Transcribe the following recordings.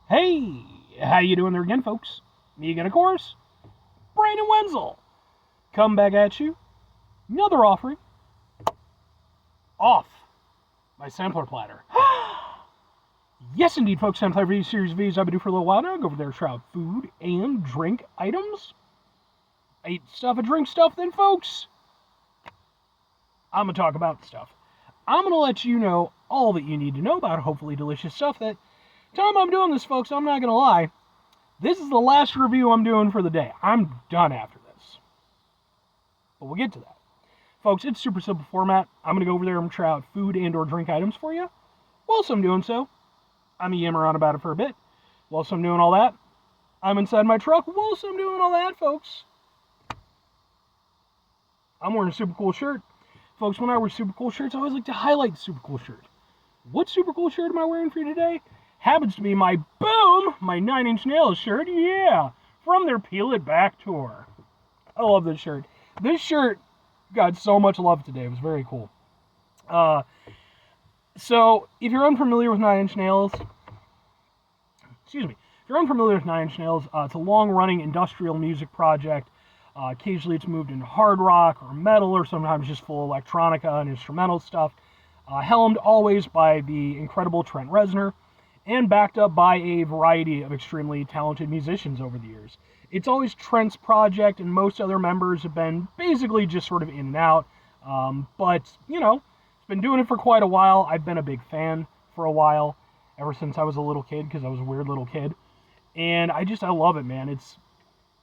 Hey, how you doing there again, folks? Me again, of course, Brandon Wenzel. Come back at you. Another offering. Off my sampler platter. Yes, indeed, folks. Sampler video series videos I've been doing for a little while now. Go over there, try out food and drink items. I eat stuff and drink stuff, then, folks. I'm going to talk about stuff. I'm going to let you know all that you need to know about hopefully delicious stuff. That time I'm doing this, folks, I'm not going to lie. This is the last review I'm doing for the day. I'm done after this. But we'll get to that. Folks, it's super simple format. I'm going to go over there and try out food and or drink items for you. Whilst I'm doing so, I'm going to yammer on about it for a bit. Whilst I'm doing all that, I'm inside my truck. Whilst I'm doing all that, folks, I'm wearing a super cool shirt. Folks, when I wear super cool shirts, I always like to highlight the super cool shirt. What super cool shirt am I wearing for you today? Happens to be my my 9 Inch Nails shirt, yeah, from their Peel It Back tour. I love this shirt. This shirt got so much love today. It was very cool. So, if you're unfamiliar with 9 Inch Nails, it's a long-running industrial music project. Occasionally it's moved into hard rock or metal or sometimes just full electronica and instrumental stuff. Helmed always by the incredible Trent Reznor and backed up by a variety of extremely talented musicians over the years. It's always Trent's project, and most other members have been basically just sort of in and out. But, you know, it's been doing it for quite a while. I've been a big fan for a while, ever since I was a little kid, because I was a weird little kid. And I love it, man.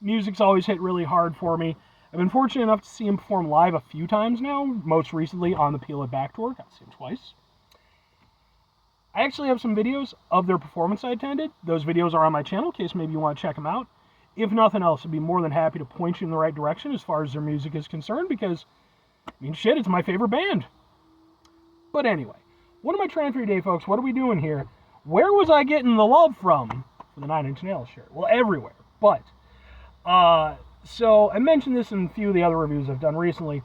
Music's always hit really hard for me. I've been fortunate enough to see him perform live a few times now, most recently on the Peel It Back tour. Got to see him twice. I actually have some videos of their performance I attended. Those videos are on my channel, in case maybe you want to check them out. If nothing else, I'd be more than happy to point you in the right direction as far as their music is concerned, because, I mean, shit, it's my favorite band. But anyway, what am I trying for today, folks? What are we doing here? Where was I getting the love from for the 9 Inch Nails shirt? Well, everywhere. But, so I mentioned this in a few of the other reviews I've done recently.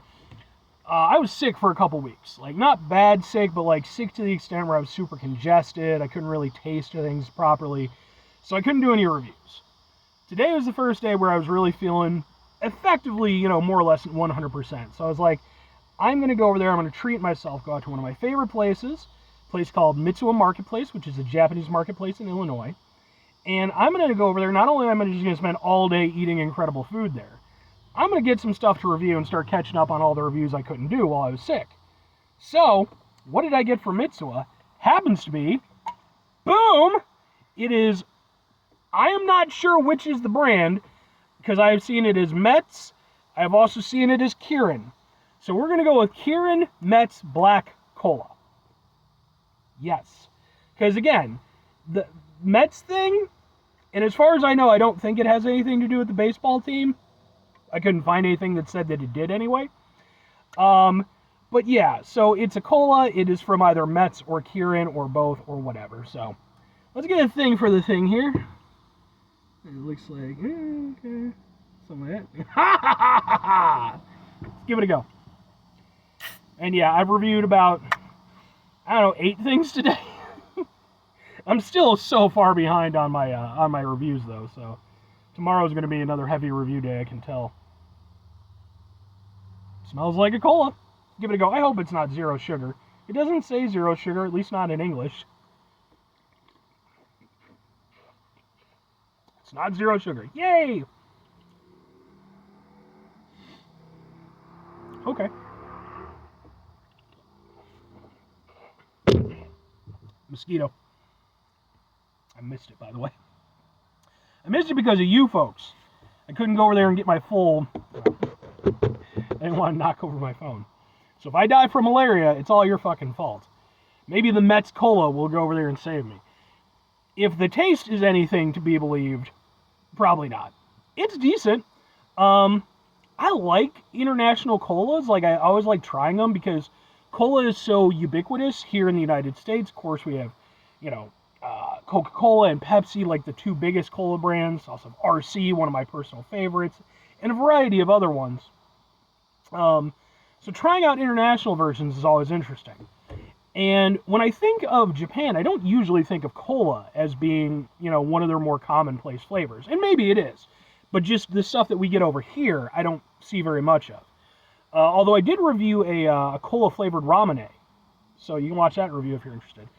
I was sick for a couple weeks. Like, not bad sick, but like sick to the extent where I was super congested. I couldn't really taste things properly. So I couldn't do any reviews. Today was the first day where I was really feeling effectively, you know, more or less 100%. So I was like, I'm going to go over there. I'm going to treat myself, go out to one of my favorite places, a place called Mitsuo Marketplace, which is a Japanese marketplace in Illinois. And I'm going to go over there. Not only am I just going to spend all day eating incredible food there, I'm going to get some stuff to review and start catching up on all the reviews I couldn't do while I was sick. So, what did I get from Mitsuo? Happens to be, boom, it is, I am not sure which is the brand, because I have seen it as Mets, I have also seen it as Kirin. So we're going to go with Kirin Mets Black Cola. Yes. Because again, the Mets thing, and as far as I know, I don't think it has anything to do with the baseball team. I couldn't find anything that said that it did anyway. But yeah, so it's a cola. It is from either Mets or Kirin or both or whatever. So let's get a thing for the thing here. It looks like, okay, something like that. Let's give it a go. And yeah, I've reviewed about, I don't know, 8 things today. I'm still so far behind on my reviews though, so tomorrow's going to be another heavy review day, I can tell. Smells like a cola. Give it a go. I hope it's not zero sugar. It doesn't say zero sugar, at least not in English. It's not zero sugar. Yay! Okay. Mosquito. I missed it, by the way. I missed it because of you folks. I couldn't go over there and get my full... I didn't want to knock over my phone. So if I die from malaria, it's all your fucking fault. Maybe the Mets Cola will go over there and save me. If the taste is anything to be believed, probably not. It's decent. I like international colas. Like, I always like trying them because cola is so ubiquitous here in the United States. Of course, we have, you know, Coca-Cola and Pepsi, like the 2 biggest cola brands. Also RC, one of my personal favorites, and a variety of other ones. So trying out international versions is always interesting. And when I think of Japan, I don't usually think of cola as being, one of their more commonplace flavors. And maybe it is. But just the stuff that we get over here, I don't see very much of. Although I did review a cola-flavored ramen. So you can watch that review if you're interested.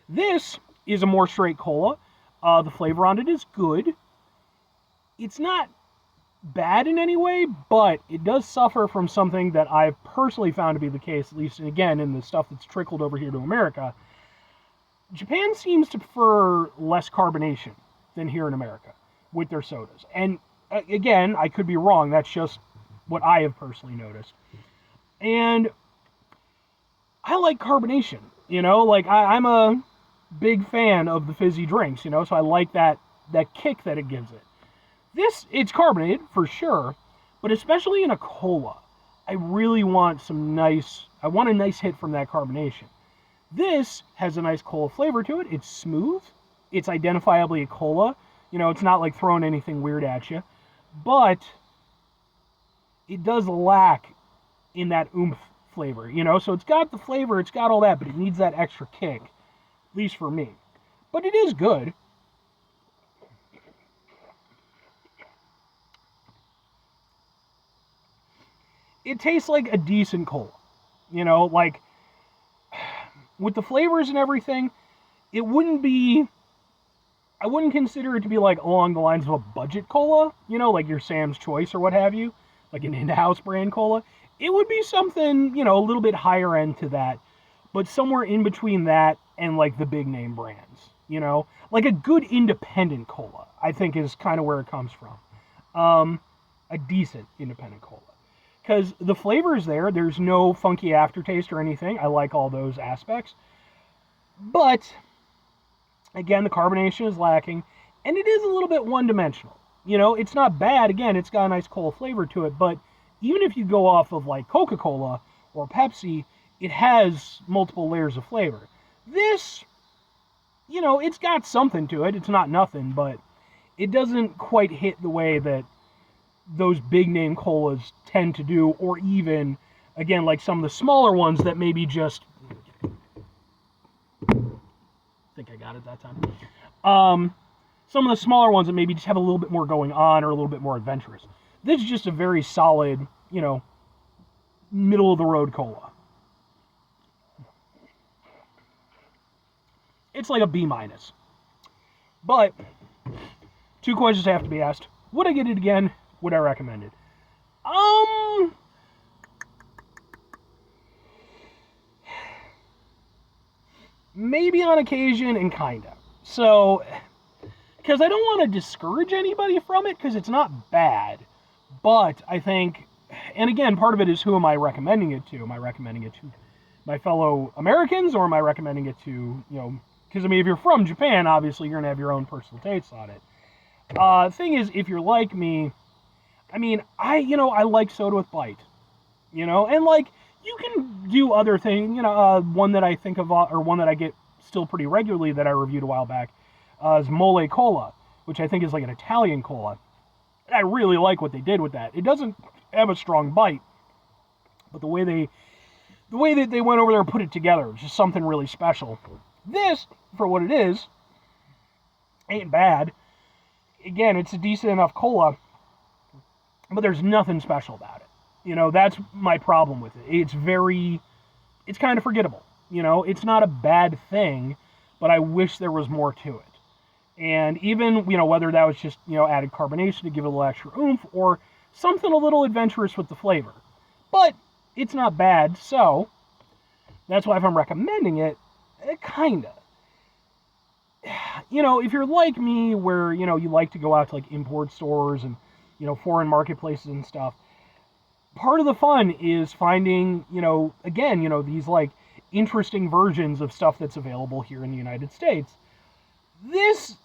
This is a more straight cola. The flavor on it is good. It's not bad in any way, but it does suffer from something that I've personally found to be the case, at least, again, in the stuff that's trickled over here to America. Japan seems to prefer less carbonation than here in America with their sodas. And again, I could be wrong. That's just what I have personally noticed. And I like carbonation, I'm a big fan of the fizzy drinks, so I like that kick that it gives it. It's carbonated, for sure, but especially in a cola, I really want a nice hit from that carbonation. This has a nice cola flavor to it. It's smooth. It's identifiably a cola. It's not like throwing anything weird at you. But it does lack in that oomph flavor, So it's got the flavor, it's got all that, but it needs that extra kick, at least for me. But it is good. It tastes like a decent cola. Like, with the flavors and everything, I wouldn't consider it to be like along the lines of a budget cola, like your Sam's Choice or what have you, like an in-house brand cola. It would be something, a little bit higher end to that, but somewhere in between that and like the big name brands, like a good independent cola, I think is kind of where it comes from. A decent independent cola. Because the flavor is there. There's no funky aftertaste or anything. I like all those aspects. But, again, the carbonation is lacking. And it is a little bit one-dimensional. It's not bad. Again, it's got a nice cola flavor to it. But even if you go off of, like, Coca-Cola or Pepsi, it has multiple layers of flavor. This, it's got something to it. It's not nothing. But it doesn't quite hit the way that those big name colas tend to do, or even, again, like some of the smaller ones that maybe just, I think I got it that time. Some of the smaller ones that maybe just have a little bit more going on or a little bit more adventurous. This is just a very solid, middle of the road cola. It's like a B-. But 2 questions have to be asked. Would I get it again? Would I recommend it? Maybe on occasion and kinda. So, because I don't want to discourage anybody from it, because it's not bad. But I think, and again, part of it is who am I recommending it to? Am I recommending it to my fellow Americans, or am I recommending it to, because if you're from Japan, obviously you're going to have your own personal tastes on it. Thing is, if you're like me, I like soda with bite, and like, you can do other things, one that I think of, or one that I get still pretty regularly that I reviewed a while back, is Mole Cola, which I think is like an Italian cola. And I really like what they did with that. It doesn't have a strong bite, but the way that they went over there and put it together is just something really special. This, for what it is, ain't bad. Again, it's a decent enough cola, but there's nothing special about it. That's my problem with it. It's kind of forgettable. It's not a bad thing, but I wish there was more to it. And even, whether that was just, added carbonation to give it a little extra oomph, or something a little adventurous with the flavor. But it's not bad, so that's why if I'm recommending it, kinda. If you're like me, where, you like to go out to, like, import stores and, foreign marketplaces and stuff, part of the fun is finding, again, these, like, interesting versions of stuff that's available here in the United States. This,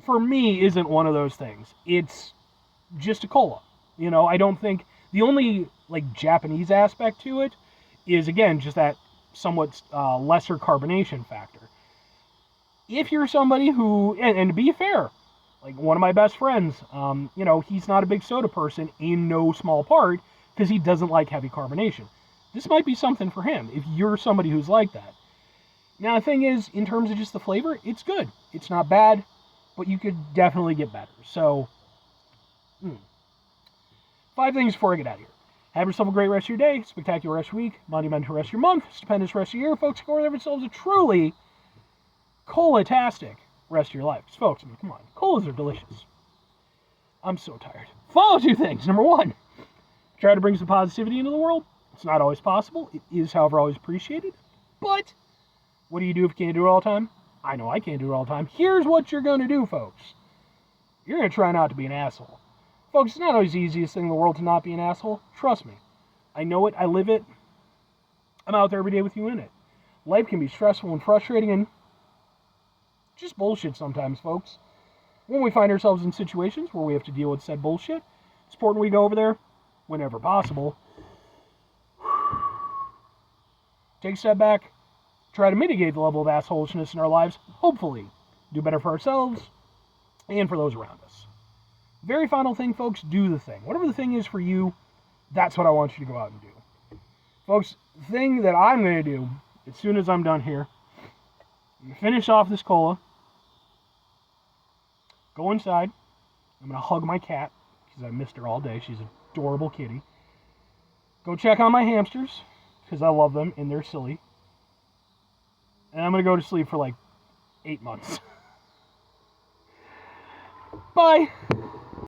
for me, isn't one of those things. It's just a cola. I don't think, the only, like, Japanese aspect to it is, again, just that somewhat lesser carbonation factor. If you're somebody who, and to be fair, like one of my best friends, he's not a big soda person in no small part because he doesn't like heavy carbonation. This might be something for him if you're somebody who's like that. Now, the thing is, in terms of just the flavor, it's good. It's not bad, but you could definitely get better. So, 5 things before I get out of here. Have yourself a great rest of your day, spectacular rest of your week, monumental rest of your month, stupendous rest of your year. Folks, go have yourselves a truly cola-tastic rest of your life. Because, folks, I mean, come on. Colas are delicious. I'm so tired. Follow 2 things. Number 1, try to bring some positivity into the world. It's not always possible. It is, however, always appreciated. But what do you do if you can't do it all the time? I know I can't do it all the time. Here's what you're going to do, folks. You're going to try not to be an asshole. Folks, it's not always the easiest thing in the world to not be an asshole. Trust me. I know it. I live it. I'm out there every day with you in it. Life can be stressful and frustrating and just bullshit sometimes, folks. When we find ourselves in situations where we have to deal with said bullshit, it's important we go over there whenever possible. Take a step back. Try to mitigate the level of assholishness in our lives. Hopefully, do better for ourselves and for those around us. Very final thing, folks, do the thing. Whatever the thing is for you, that's what I want you to go out and do. Folks, the thing that I'm going to do, as soon as I'm done here, I'm going to finish off this cola, go inside, I'm going to hug my cat, because I missed her all day, she's an adorable kitty, go check on my hamsters, because I love them, and they're silly, and I'm going to go to sleep for like 8 months. Bye!